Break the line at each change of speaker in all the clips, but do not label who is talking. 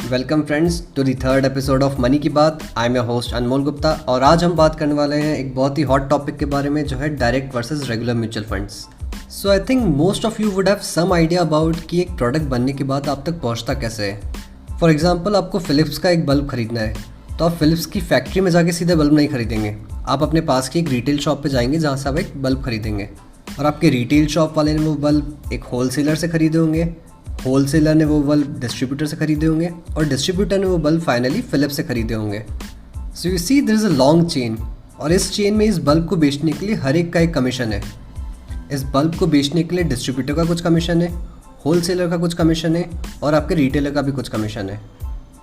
Welcome friends to the third episode of money की बात। I am your host Anmol Gupta और आज हम बात करने वाले हैं एक बहुत ही हॉट टॉपिक के बारे में जो है direct versus regular mutual funds. So I think most of you would have some idea about कि एक प्रोडक्ट बनने के बाद आप तक पहुंचता कैसे है। फॉर एग्जांपल आपको फिलिप्स का एक बल्ब खरीदना है तो आप फिलिप्स की फैक्ट्री में जाके सीधे बल्ब नहीं खरीदेंगे, आप अपने पास की एक रिटेल शॉप पे जाएंगे जहाँ से आप एक बल्ब खरीदेंगे और आपके रिटेल शॉप वाले ने वो बल्ब एक होलसेलर से खरीदे होंगे, होलसेलर ने वो बल्ब डिस्ट्रीब्यूटर से खरीदे होंगे और डिस्ट्रीब्यूटर ने वो बल्ब फाइनली फिलिप्स से खरीदे होंगे। So you see there is a long chain और इस चेन में इस बल्ब को बेचने के लिए हर एक का एक कमीशन है। इस बल्ब को बेचने के लिए डिस्ट्रीब्यूटर का कुछ कमीशन है, होलसेलर का कुछ कमीशन है और आपके रिटेलर का भी कुछ कमीशन है।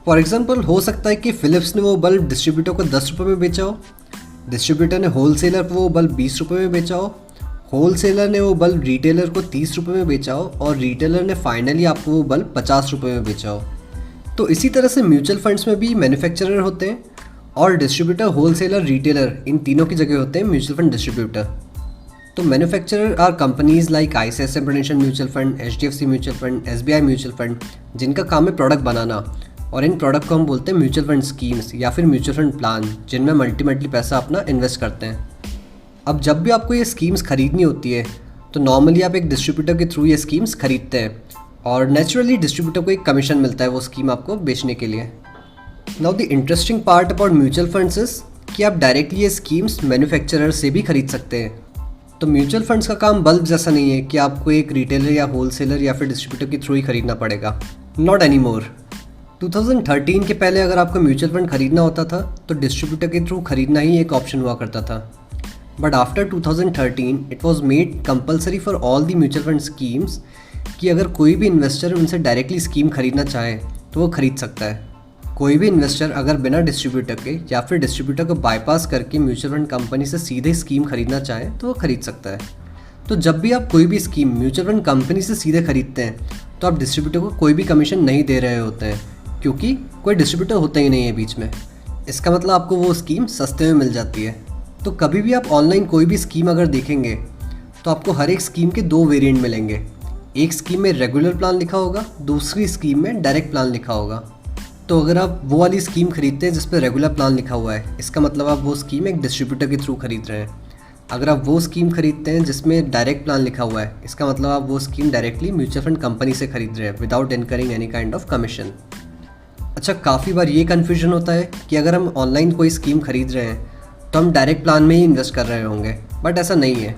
फॉर एग्जाम्पल हो सकता है कि फिलिप्स ने वो बल्ब डिस्ट्रीब्यूटर को 10 रुपये में बेचा हो, डिस्ट्रीब्यूटर ने होलसेलर को वो बल्ब 20 रुपये में बेचा हो, होलसेलर ने वो बल्ब रिटेलर को 30 रुपये में बेचा हो और रिटेलर ने फाइनली आपको वो बल्ब 50 रुपये में बेचा हो। तो इसी तरह से म्यूचुअल फंड्स में भी मैन्युफैक्चरर होते हैं और डिस्ट्रीब्यूटर, होलसेलर, रिटेलर इन तीनों की जगह होते हैं म्यूचुअल फंड डिस्ट्रीब्यूटर। तो manufacturer are companies like ICICI Prudential mutual fund, HDFC mutual fund, SBI mutual fund, जिनका काम है प्रोडक्ट बनाना और इन प्रोडक्ट को हम बोलते हैं म्यूचुअल फंड स्कीम्स या फिर म्यूचुअल फंड प्लान, जिनमें मल्टीपली पैसा अपना इन्वेस्ट करते हैं। अब जब भी आपको ये स्कीम्स खरीदनी होती है तो नॉर्मली आप एक डिस्ट्रीब्यूटर के थ्रू ये स्कीम्स खरीदते हैं और नेचुरली डिस्ट्रीब्यूटर को एक कमीशन मिलता है वो स्कीम आपको बेचने के लिए। Now the interesting part about mutual funds is कि आप डायरेक्टली ये स्कीम्स मैन्युफैक्चरर से भी खरीद सकते हैं। तो म्यूचुअल फंड्स का काम बल्ब जैसा नहीं है कि आपको एक रिटेलर या होलसेलर या फिर डिस्ट्रीब्यूटर के थ्रू ही खरीदना पड़ेगा। Not any more. 2013 के पहले अगर आपको म्यूचुअल फंड खरीदना होता था तो डिस्ट्रीब्यूटर के थ्रू खरीदना ही एक ऑप्शन हुआ करता था। But after 2013 it was made compulsory for all the mutual fund schemes कि अगर कोई भी इन्वेस्टर उनसे डायरेक्टली स्कीम खरीदना चाहे तो वो खरीद सकता है। कोई भी इन्वेस्टर अगर बिना डिस्ट्रीब्यूटर के या फिर डिस्ट्रीब्यूटर को बाईपास करके म्यूचुअल फंड कंपनी से सीधे स्कीम खरीदना चाहे तो वो खरीद सकता है। तो जब भी आप कोई भी स्कीम म्यूचुअल फंड कंपनी से सीधे खरीदते हैं तो आप डिस्ट्रीब्यूटर को कोई भी कमीशन नहीं दे रहे होते हैं क्योंकि कोई डिस्ट्रीब्यूटर होता ही नहीं है बीच में। इसका मतलब आपको वो स्कीम सस्ते में मिल जाती है। तो कभी भी आप ऑनलाइन कोई भी स्कीम अगर देखेंगे तो आपको हर एक स्कीम के दो वेरिएंट मिलेंगे। एक स्कीम में रेगुलर प्लान लिखा होगा, दूसरी स्कीम में डायरेक्ट प्लान लिखा होगा। तो अगर आप वो वाली स्कीम खरीदते हैं जिस पर रेगुलर प्लान लिखा हुआ है, इसका मतलब आप वो स्कीम एक डिस्ट्रीब्यूटर के थ्रू खरीद रहे हैं। अगर आप वो स्कीम खरीदते हैं जिसमें डायरेक्ट प्लान लिखा हुआ है, इसका मतलब आप वो scheme directly mutual fund company से खरीद रहे हैं without incurring any kind of commission. अच्छा, काफ़ी बार ये कन्फ्यूजन होता है कि अगर हम ऑनलाइन कोई स्कीम खरीद रहे हैं तो हम डायरेक्ट प्लान में ही इन्वेस्ट कर रहे होंगे, बट ऐसा नहीं है।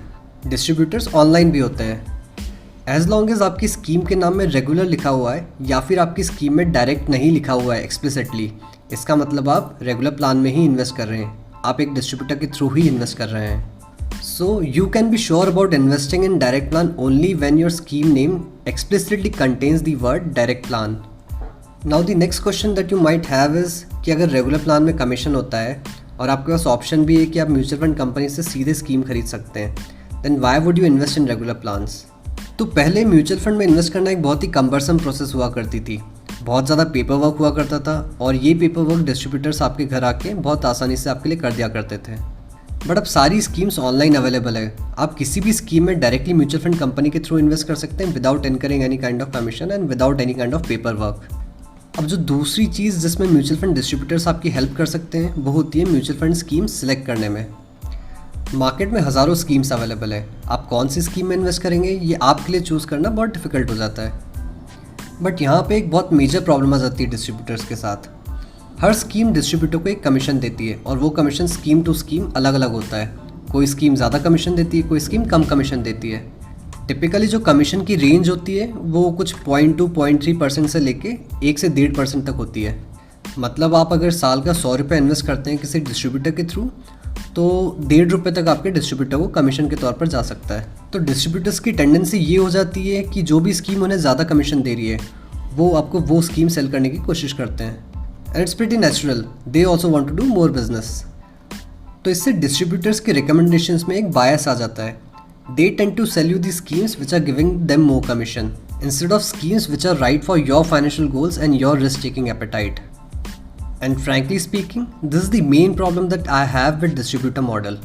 डिस्ट्रीब्यूटर्स ऑनलाइन भी होते हैं। एज लॉन्ग एज आपकी स्कीम के नाम में रेगुलर लिखा हुआ है या फिर आपकी स्कीम में डायरेक्ट नहीं लिखा हुआ है एक्सप्लिसिटली, इसका मतलब आप रेगुलर प्लान में ही इन्वेस्ट कर रहे हैं, आप एक डिस्ट्रीब्यूटर के थ्रू ही इन्वेस्ट कर रहे हैं। So you can be sure about investing in direct plan only when your scheme name explicitly contains the word direct plan. Now the next question that you might have is कि अगर regular plan में commission होता है और आपके पास option भी है कि आप म्यूचुअल फंड कंपनी से सीधे स्कीम खरीद सकते हैं, then why would you invest in regular plans. तो पहले म्यूचुअल फंड में इन्वेस्ट करना एक बहुत ही कम्बरसम प्रोसेस हुआ करती थी, बहुत ज़्यादा पेपर वर्क हुआ करता था और ये पेपर वर्क डिस्ट्रीब्यूटर्स आपके घर आके बहुत आसानी से आपके लिए कर दिया करते थे। बट अब सारी स्कीम्स ऑनलाइन अवेलेबल है, आप किसी भी स्कीम में डायरेक्टली म्यूचुअल फंड कंपनी के थ्रू इन्वेस्ट कर सकते हैं without incurring any kind of commission and without any kind of paper work. अब जो दूसरी चीज़ जिसमें म्यूचुअल फंड डिस्ट्रीब्यूटर्स आपकी हेल्प कर सकते हैं वो होती है म्यूचुअल फंड स्कीम सिलेक्ट करने में। मार्केट में हज़ारों स्कीम्स अवेलेबल है, आप कौन सी स्कीम में इन्वेस्ट करेंगे ये आपके लिए चूज़ करना बहुत डिफिकल्ट हो जाता है। बट यहाँ पे एक बहुत मेजर प्रॉब्लम आ जाती है डिस्ट्रीब्यूटर्स के साथ। हर स्कीम डिस्ट्रीब्यूटर को एक कमीशन देती है और वो कमीशन स्कीम टू स्कीम अलग अलग होता है। कोई स्कीम ज़्यादा कमीशन देती है, कोई स्कीम कम कमीशन देती है। टिपिकली जो कमीशन की रेंज होती है वो कुछ 0.2-0.3% से लेके 1 से 1.5% तक होती है। मतलब आप अगर साल का 100 रुपये इन्वेस्ट करते हैं किसी डिस्ट्रीब्यूटर के थ्रू तो 1.5 रुपये तक आपके डिस्ट्रीब्यूटर को कमीशन के तौर पर जा सकता है। तो डिस्ट्रीब्यूटर्स की टेंडेंसी ये हो जाती है कि जो भी स्कीम उन्हें ज़्यादा कमीशन दे रही है वो आपको वो स्कीम सेल करने की कोशिश करते हैं। And it's pretty natural, they also want to do more business. तो इससे डिस्ट्रीब्यूटर्स के रिकमेंडेशंस में एक बायस आ जाता है। They tend to sell you the schemes which are giving them more commission instead of schemes which are right for your financial goals and your risk-taking appetite. And frankly speaking, this is the main problem that I have with distributor model.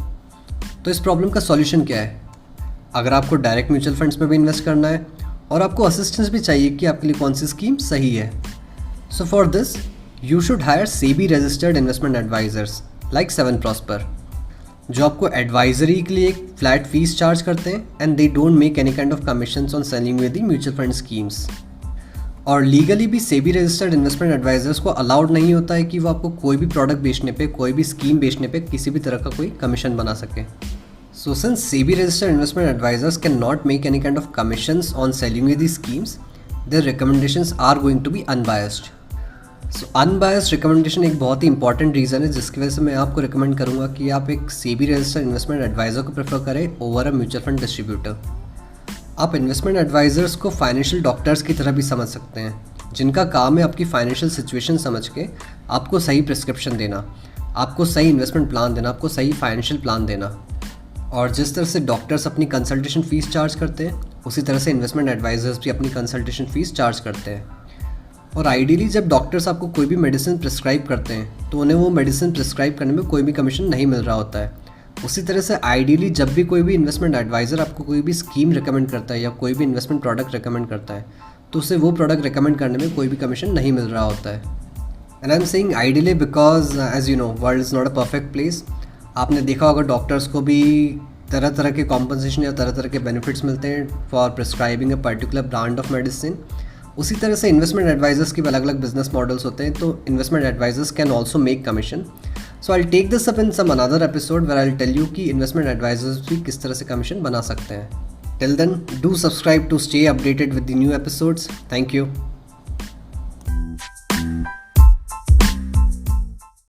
तो इस problem का solution क्या है? अगर आपको direct mutual funds में भी invest करना है और आपको असिस्टेंस भी चाहिए कि आपके लिए कौन सी स्कीम सही है, So for this, you should hire SEBI registered investment advisors like Seven Prosper, जो आपको एडवाइजरी के लिए एक फ्लैट फीस चार्ज करते हैं and they don't make any kind of commissions on selling with the mutual fund schemes. और legally भी SEBI registered investment advisers को अलाउड नहीं होता है कि वो आपको कोई भी प्रोडक्ट बेचने पे, कोई भी स्कीम बेचने पे किसी भी तरह का कोई कमीशन बना सके। So since SEBI registered investment advisors can not make any kind of commissions on selling with the schemes, their recommendations are going to be unbiased. So unbiased recommendation एक बहुत ही इंपॉर्टेंट रीज़न है जिसकी वजह से मैं आपको रिकमेंड करूँगा कि आप एक सेबी रजिस्टर्ड इन्वेस्टमेंट एडवाइज़र को प्रेफर करें over a mutual fund distributor. आप इन्वेस्टमेंट एडवाइज़र्स को फाइनेंशियल डॉक्टर्स की तरह भी समझ सकते हैं, जिनका काम है आपकी फाइनेंशियल सिचुएशन समझ के आपको सही प्रिस्क्रिप्शन देना, आपको सही इन्वेस्टमेंट प्लान देना, आपको सही फाइनेंशियल प्लान देना। और जिस तरह से डॉक्टर्स अपनी कंसल्टेशन फ़ीस चार्ज करते हैं, उसी तरह से इन्वेस्टमेंट एडवाइज़र्स भी अपनी कंसल्टेशन फ़ीस चार्ज करते हैं। और आइडियली जब डॉक्टर्स आपको कोई भी मेडिसिन प्रिस्क्राइब करते हैं तो उन्हें वो मेडिसिन प्रिस्क्राइब करने में कोई भी कमीशन नहीं मिल रहा होता है। उसी तरह से आइडियली जब भी कोई भी इन्वेस्टमेंट एडवाइज़र आपको कोई भी स्कीम रिकमेंड करता है या कोई भी इन्वेस्टमेंट प्रोडक्ट रिकमेंड करता है तो उसे वो प्रोडक्ट रिकमेंड करने में कोई भी कमीशन नहीं मिल रहा होता है। And I am saying ideally because as you know world is not a perfect place. आपने देखा होगा डॉक्टर्स को भी तरह तरह के कॉम्पनसेशन या तरह तरह के बेनिफिट्स मिलते हैं for prescribing a particular brand of medicine. उसी तरह से इन्वेस्टमेंट एडवाइजर्स के भी अलग अलग बिजनेस मॉडल्स होते हैं, तो investment advisors can also make commission. So I take this up in some another episode where I tell you कि इन्वेस्टमेंट एडवाइजर्स भी किस तरह से कमीशन बना सकते हैं। Till then do subscribe to stay updated with the new episodes. Thank you.